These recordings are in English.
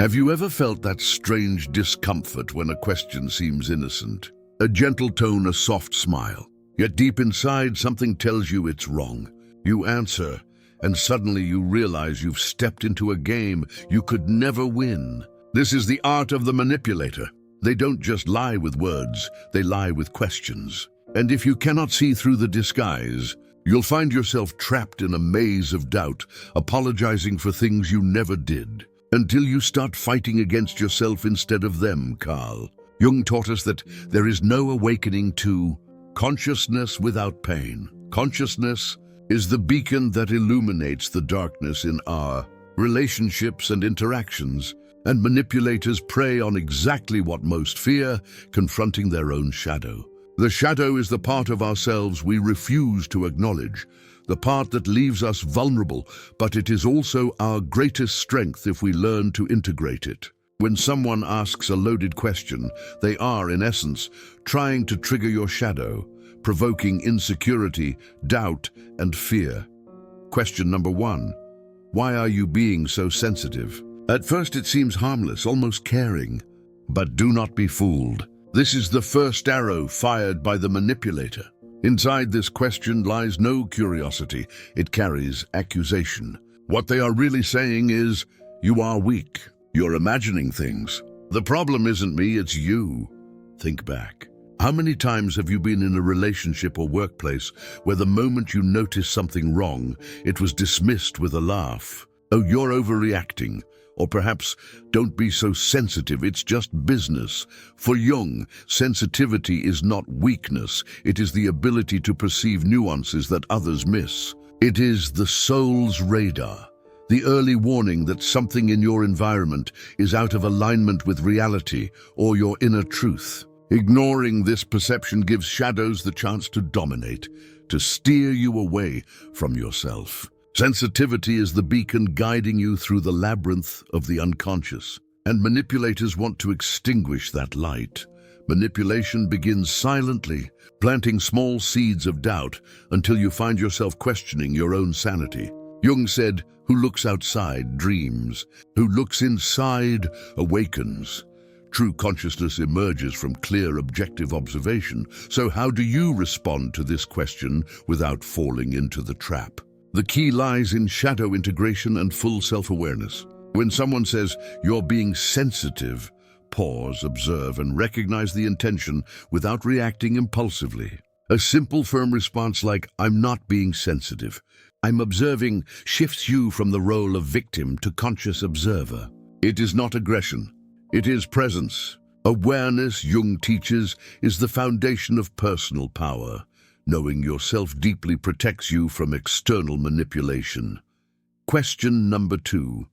Have you ever felt that strange discomfort when a question seems innocent? A gentle tone, a soft smile. Yet deep inside, something tells you it's wrong. You answer, and suddenly you realize you've stepped into a game you could never win. This is the art of the manipulator. They don't just lie with words, they lie with questions. And if you cannot see through the disguise, you'll find yourself trapped in a maze of doubt, apologizing for things you never did. Until you start fighting against yourself instead of them, Carl. Jung taught us that there is no awakening to consciousness without pain. Consciousness is the beacon that illuminates the darkness in our relationships and interactions, and manipulators prey on exactly what most fear, confronting their own shadow. The shadow is the part of ourselves we refuse to acknowledge, the part that leaves us vulnerable, but it is also our greatest strength if we learn to integrate it. When someone asks a loaded question, they are, in essence, trying to trigger your shadow, provoking insecurity, doubt, and fear. Question number 1. Why are you being so sensitive? At first it seems harmless, almost caring. But do not be fooled. This is the first arrow fired by the manipulator. Inside this question lies no curiosity. It carries accusation. What they are really saying is, you are weak. You're imagining things. The problem isn't me, it's you. Think back. How many times have you been in a relationship or workplace where the moment you noticed something wrong, it was dismissed with a laugh? Oh, you're overreacting. Or perhaps, don't be so sensitive, it's just business. For Jung, sensitivity is not weakness, it is the ability to perceive nuances that others miss. It is the soul's radar, the early warning that something in your environment is out of alignment with reality or your inner truth. Ignoring this perception gives shadows the chance to dominate, to steer you away from yourself. Sensitivity is the beacon guiding you through the labyrinth of the unconscious, and manipulators want to extinguish that light. Manipulation begins silently, planting small seeds of doubt until you find yourself questioning your own sanity. Jung said, "Who looks outside dreams, who looks inside awakens." True consciousness emerges from clear, objective observation. So how do you respond to this question without falling into the trap? The key lies in shadow integration and full self-awareness. When someone says, "You're being sensitive," pause, observe, and recognize the intention without reacting impulsively. A simple, firm response like, "I'm not being sensitive, I'm observing," shifts you from the role of victim to conscious observer. It is not aggression, it is presence. Awareness, Jung teaches, is the foundation of personal power. Knowing yourself deeply protects you from external manipulation. Question number 2.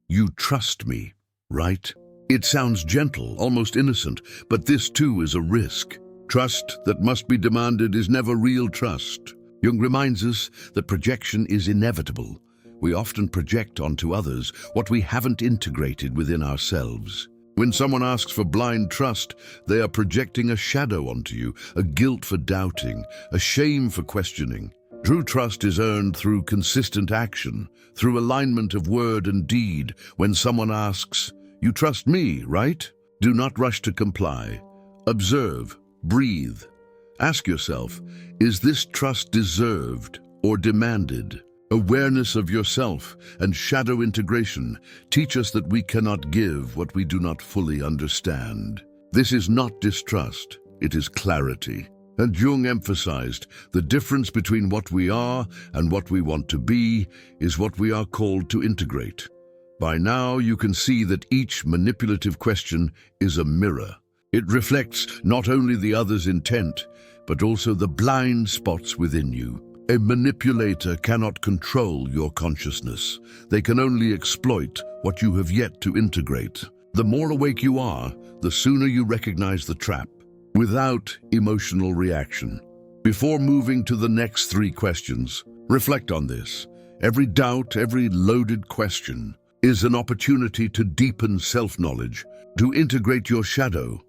You trust me, right? It sounds gentle, almost innocent, but this too is a risk. Trust that must be demanded is never real trust. Jung reminds us that projection is inevitable. We often project onto others what we haven't integrated within ourselves. When someone asks for blind trust, they are projecting a shadow onto you, a guilt for doubting, a shame for questioning. True trust is earned through consistent action, through alignment of word and deed. When someone asks, "You trust me, right?" do not rush to comply. Observe, breathe. Ask yourself, is this trust deserved or demanded? Awareness of yourself and shadow integration teach us that we cannot give what we do not fully understand. This is not distrust, it is clarity. And Jung emphasized the difference between what we are and what we want to be is what we are called to integrate. By now, you can see that each manipulative question is a mirror. It reflects not only the other's intent, but also the blind spots within you. A manipulator cannot control your consciousness. They can only exploit what you have yet to integrate. The more awake you are, the sooner you recognize the trap, without emotional reaction. Before moving to the next 3 questions, reflect on this. Every doubt, every loaded question is an opportunity to deepen self-knowledge, to integrate your shadow,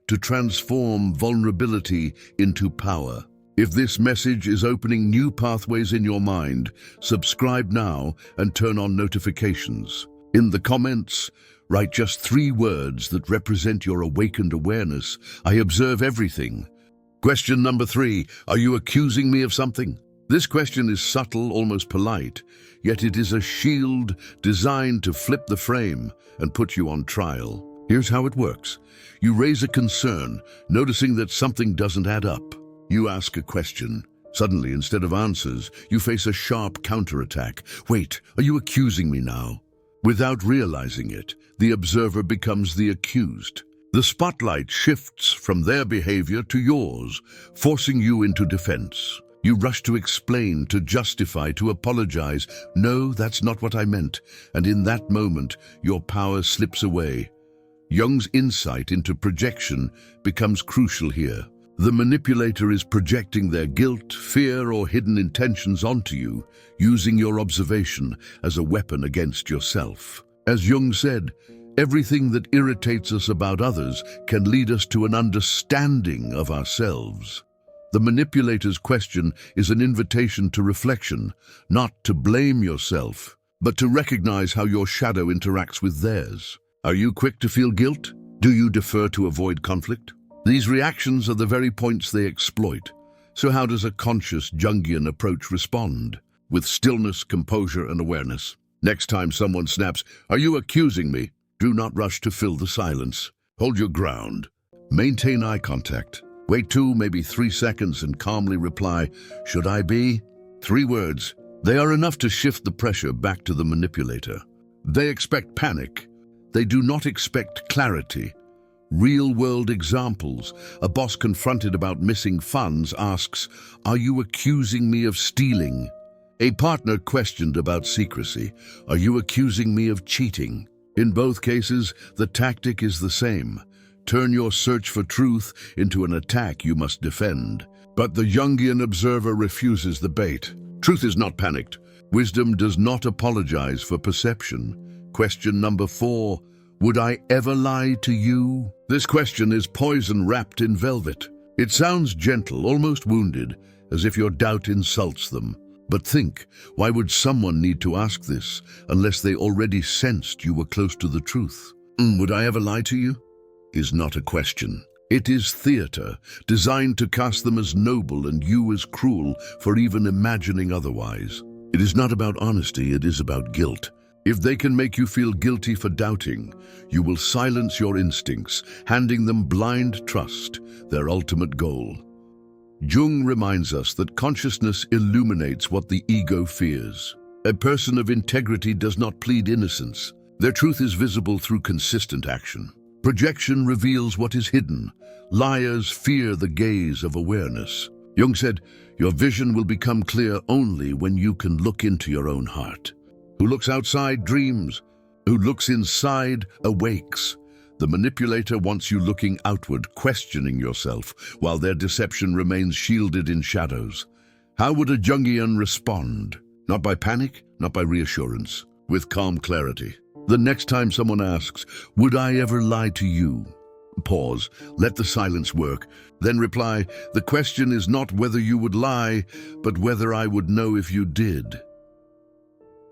to transform vulnerability into power. If this message is opening new pathways in your mind, subscribe now and turn on notifications. In the comments, write just 3 words that represent your awakened awareness. I observe everything. Question number 3, are you accusing me of something? This question is subtle, almost polite, yet it is a shield designed to flip the frame and put you on trial. Here's how it works. You raise a concern, noticing that something doesn't add up. You ask a question. Suddenly, instead of answers, you face a sharp counterattack. Wait, are you accusing me now? Without realizing it, the observer becomes the accused. The spotlight shifts from their behavior to yours, forcing you into defense. You rush to explain, to justify, to apologize. No, that's not what I meant. And in that moment, your power slips away. Jung's insight into projection becomes crucial here. The manipulator is projecting their guilt, fear, or hidden intentions onto you, using your observation as a weapon against yourself. As Jung said, everything that irritates us about others can lead us to an understanding of ourselves. The manipulator's question is an invitation to reflection, not to blame yourself, but to recognize how your shadow interacts with theirs. Are you quick to feel guilt? Do you defer to avoid conflict? These reactions are the very points they exploit. So how does a conscious Jungian approach respond? With stillness, composure, and awareness. Next time someone snaps, "Are you accusing me?" do not rush to fill the silence. Hold your ground. Maintain eye contact. Wait 2, maybe 3 seconds and calmly reply, "Should I be?" 3 words. They are enough to shift the pressure back to the manipulator. They expect panic. They do not expect clarity. Real-world examples. A boss confronted about missing funds asks, "Are you accusing me of stealing?" A partner questioned about secrecy. "Are you accusing me of cheating?" In both cases, the tactic is the same. Turn your search for truth into an attack you must defend. But the Jungian observer refuses the bait. Truth is not panicked. Wisdom does not apologize for perception. Question number 4. Would I ever lie to you? This question is poison wrapped in velvet. It sounds gentle, almost wounded, as if your doubt insults them. But think, why would someone need to ask this unless they already sensed you were close to the truth? Would I ever lie to you? Is not a question. It is theater, designed to cast them as noble and you as cruel for even imagining otherwise. It is not about honesty, it is about guilt. If they can make you feel guilty for doubting, you will silence your instincts, handing them blind trust, their ultimate goal. Jung reminds us that consciousness illuminates what the ego fears. A person of integrity does not plead innocence. Their truth is visible through consistent action. Projection reveals what is hidden. Liars fear the gaze of awareness. Jung said, "Your vision will become clear only when you can look into your own heart." Who looks outside dreams. Who looks inside awakes. The manipulator wants you looking outward, questioning yourself, while their deception remains shielded in shadows. How would a Jungian respond? Not by panic, not by reassurance, with calm clarity. The next time someone asks, "Would I ever lie to you?" Pause, let the silence work, then reply, "The question is not whether you would lie, but whether I would know if you did."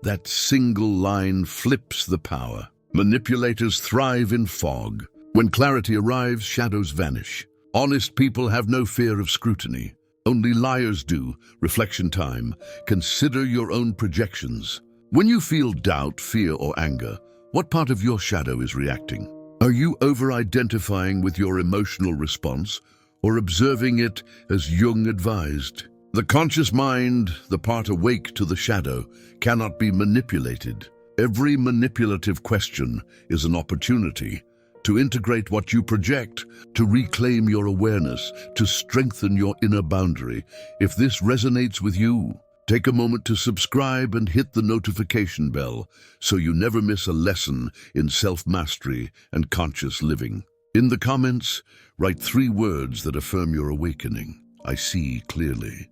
That single line flips the power. Manipulators thrive in fog. When clarity arrives, shadows vanish. Honest people have no fear of scrutiny. Only liars do. Reflection time. Consider your own projections. When you feel doubt, fear, or anger, what part of your shadow is reacting? Are you over-identifying with your emotional response or observing it as Jung advised? The conscious mind, the part awake to the shadow, cannot be manipulated. Every manipulative question is an opportunity to integrate what you project, to reclaim your awareness, to strengthen your inner boundary. If this resonates with you, take a moment to subscribe and hit the notification bell so you never miss a lesson in self-mastery and conscious living. In the comments, write 3 words that affirm your awakening. I see clearly.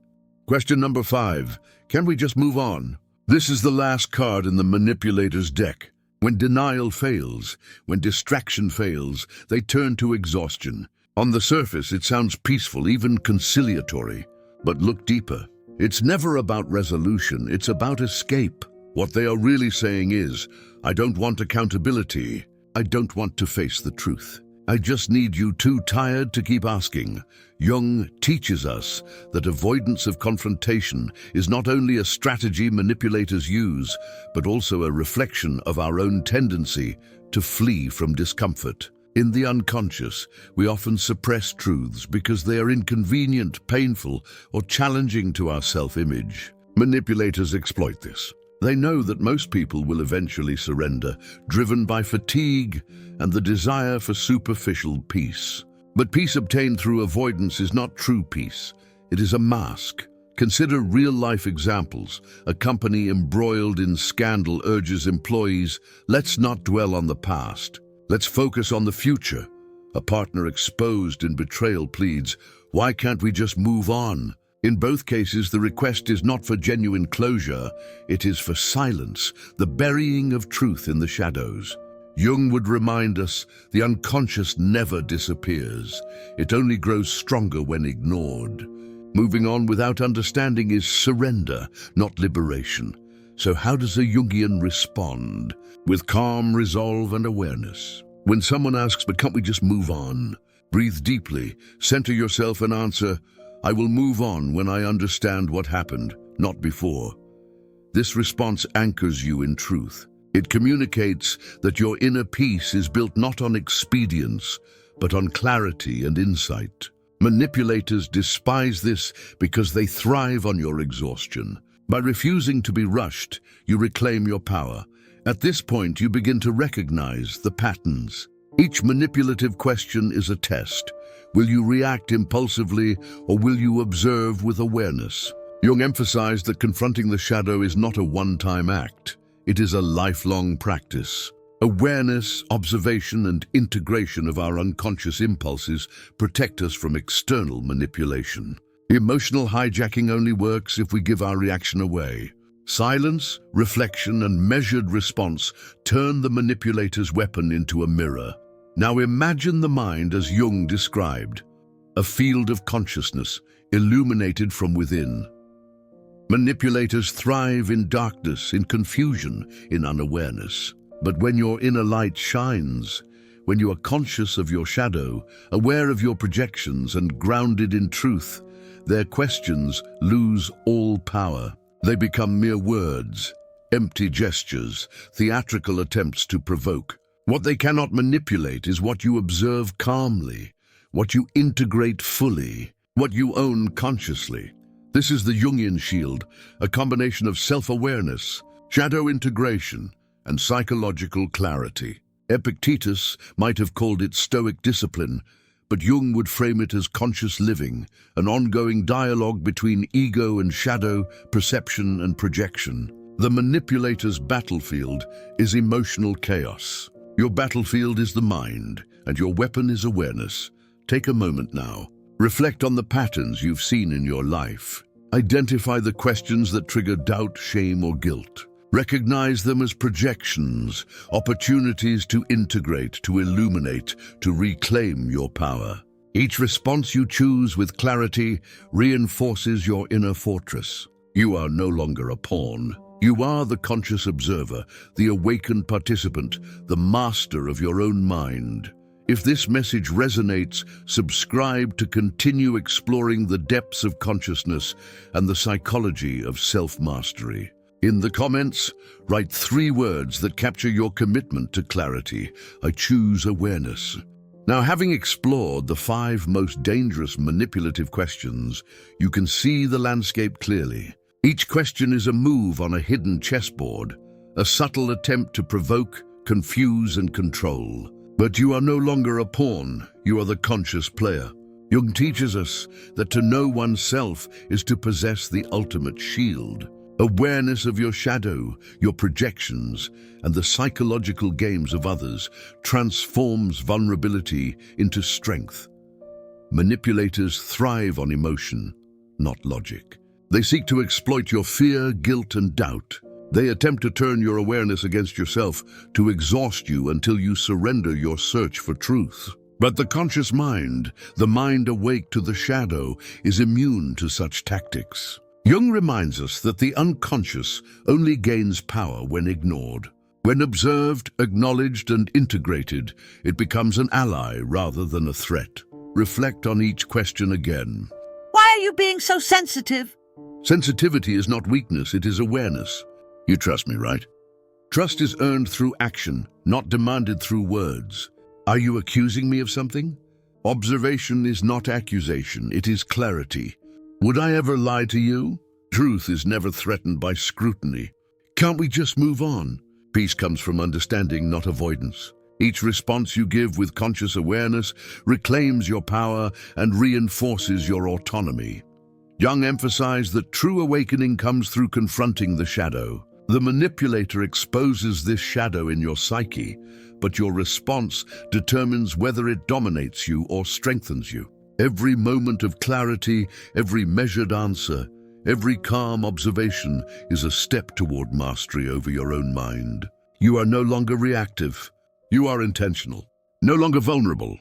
Question number 5. Can we just move on? This is the last card in the manipulator's deck. When denial fails, when distraction fails, they turn to exhaustion. On the surface, it sounds peaceful, even conciliatory. But look deeper. It's never about resolution, it's about escape. What they are really saying is, I don't want accountability. I don't want to face the truth. I just need you too tired to keep asking. Jung teaches us that avoidance of confrontation is not only a strategy manipulators use, but also a reflection of our own tendency to flee from discomfort. In the unconscious, we often suppress truths because they are inconvenient, painful, or challenging to our self-image. Manipulators exploit this. They know that most people will eventually surrender, driven by fatigue and the desire for superficial peace. But peace obtained through avoidance is not true peace. It is a mask. Consider real-life examples. A company embroiled in scandal urges employees, let's not dwell on the past. Let's focus on the future. A partner exposed in betrayal pleads, why can't we just move on? In both cases, the request is not for genuine closure, it is for silence, the burying of truth in the shadows. Jung would remind us the unconscious never disappears. It only grows stronger when ignored. Moving on without understanding is surrender, not liberation. So how does a Jungian respond? With calm resolve and awareness. When someone asks, but can't we just move on? Breathe deeply, center yourself and answer, I will move on when I understand what happened, not before. This response anchors you in truth. It communicates that your inner peace is built not on expedience, but on clarity and insight. Manipulators despise this because they thrive on your exhaustion. By refusing to be rushed, you reclaim your power. At this point, you begin to recognize the patterns. Each manipulative question is a test. Will you react impulsively, or will you observe with awareness? Jung emphasized that confronting the shadow is not a one-time act. It is a lifelong practice. Awareness, observation, and integration of our unconscious impulses protect us from external manipulation. Emotional hijacking only works if we give our reaction away. Silence, reflection, and measured response turn the manipulator's weapon into a mirror. Now imagine the mind as Jung described, a field of consciousness illuminated from within. Manipulators thrive in darkness, in confusion, in unawareness. But when your inner light shines, when you are conscious of your shadow, aware of your projections and grounded in truth, their questions lose all power. They become mere words, empty gestures, theatrical attempts to provoke. What they cannot manipulate is what you observe calmly, what you integrate fully, what you own consciously. This is the Jungian shield, a combination of self-awareness, shadow integration, and psychological clarity. Epictetus might have called it stoic discipline, but Jung would frame it as conscious living, an ongoing dialogue between ego and shadow, perception and projection. The manipulator's battlefield is emotional chaos. Your battlefield is the mind, and your weapon is awareness. Take a moment now. Reflect on the patterns you've seen in your life. Identify the questions that trigger doubt, shame, or guilt. Recognize them as projections, opportunities to integrate, to illuminate, to reclaim your power. Each response you choose with clarity reinforces your inner fortress. You are no longer a pawn. You are the conscious observer, the awakened participant, the master of your own mind. If this message resonates, subscribe to continue exploring the depths of consciousness and the psychology of self-mastery. In the comments, write 3 words that capture your commitment to clarity. I choose awareness. Now, having explored the 5 most dangerous manipulative questions, you can see the landscape clearly. Each question is a move on a hidden chessboard, a subtle attempt to provoke, confuse, and control. But you are no longer a pawn, you are the conscious player. Jung teaches us that to know oneself is to possess the ultimate shield. Awareness of your shadow, your projections, and the psychological games of others transforms vulnerability into strength. Manipulators thrive on emotion, not logic. They seek to exploit your fear, guilt, and doubt. They attempt to turn your awareness against yourself, to exhaust you until you surrender your search for truth. But the conscious mind, the mind awake to the shadow, is immune to such tactics. Jung reminds us that the unconscious only gains power when ignored. When observed, acknowledged, and integrated, it becomes an ally rather than a threat. Reflect on each question again. Why are you being so sensitive? Sensitivity is not weakness, it is awareness. You trust me, right? Trust is earned through action, not demanded through words. Are you accusing me of something? Observation is not accusation, it is clarity. Would I ever lie to you? Truth is never threatened by scrutiny. Can't we just move on? Peace comes from understanding, not avoidance. Each response you give with conscious awareness reclaims your power and reinforces your autonomy. Jung emphasized that true awakening comes through confronting the shadow. The manipulator exposes this shadow in your psyche, but your response determines whether it dominates you or strengthens you. Every moment of clarity, every measured answer, every calm observation is a step toward mastery over your own mind. You are no longer reactive. You are intentional. No longer vulnerable.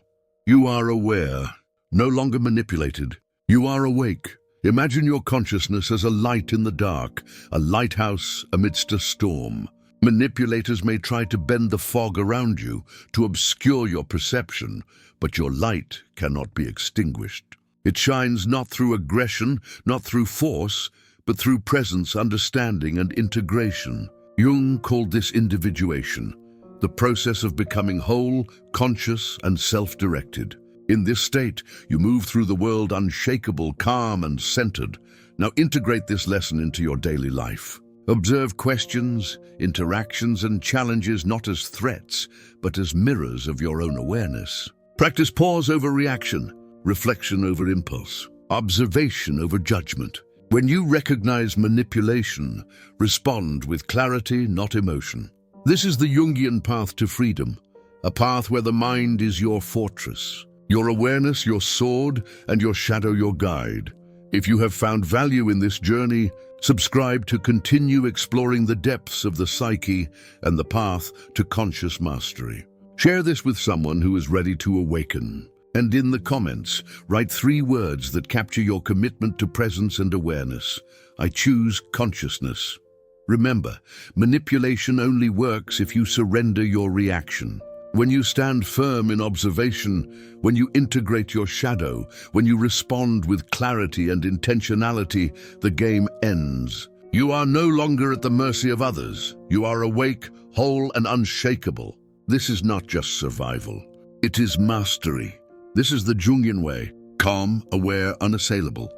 You are aware. No longer manipulated. You are awake. Imagine your consciousness as a light in the dark, a lighthouse amidst a storm. Manipulators may try to bend the fog around you to obscure your perception, but your light cannot be extinguished. It shines not through aggression, not through force, but through presence, understanding, and integration. Jung called this individuation, the process of becoming whole, conscious, and self-directed. In this state, you move through the world unshakable, calm, and centered. Now integrate this lesson into your daily life. Observe questions, interactions, and challenges not as threats, but as mirrors of your own awareness. Practice pause over reaction, reflection over impulse, observation over judgment. When you recognize manipulation, respond with clarity, not emotion. This is the Jungian path to freedom, a path where the mind is your fortress, your awareness your sword, and your shadow your guide. If you have found value in this journey, subscribe to continue exploring the depths of the psyche and the path to conscious mastery. Share this with someone who is ready to awaken. And in the comments, write 3 words that capture your commitment to presence and awareness. I choose consciousness. Remember, manipulation only works if you surrender your reaction. When you stand firm in observation, when you integrate your shadow, when you respond with clarity and intentionality, the game ends. You are no longer at the mercy of others. You are awake, whole, and unshakable. This is not just survival. It is mastery. This is the Jungian way, calm, aware, unassailable.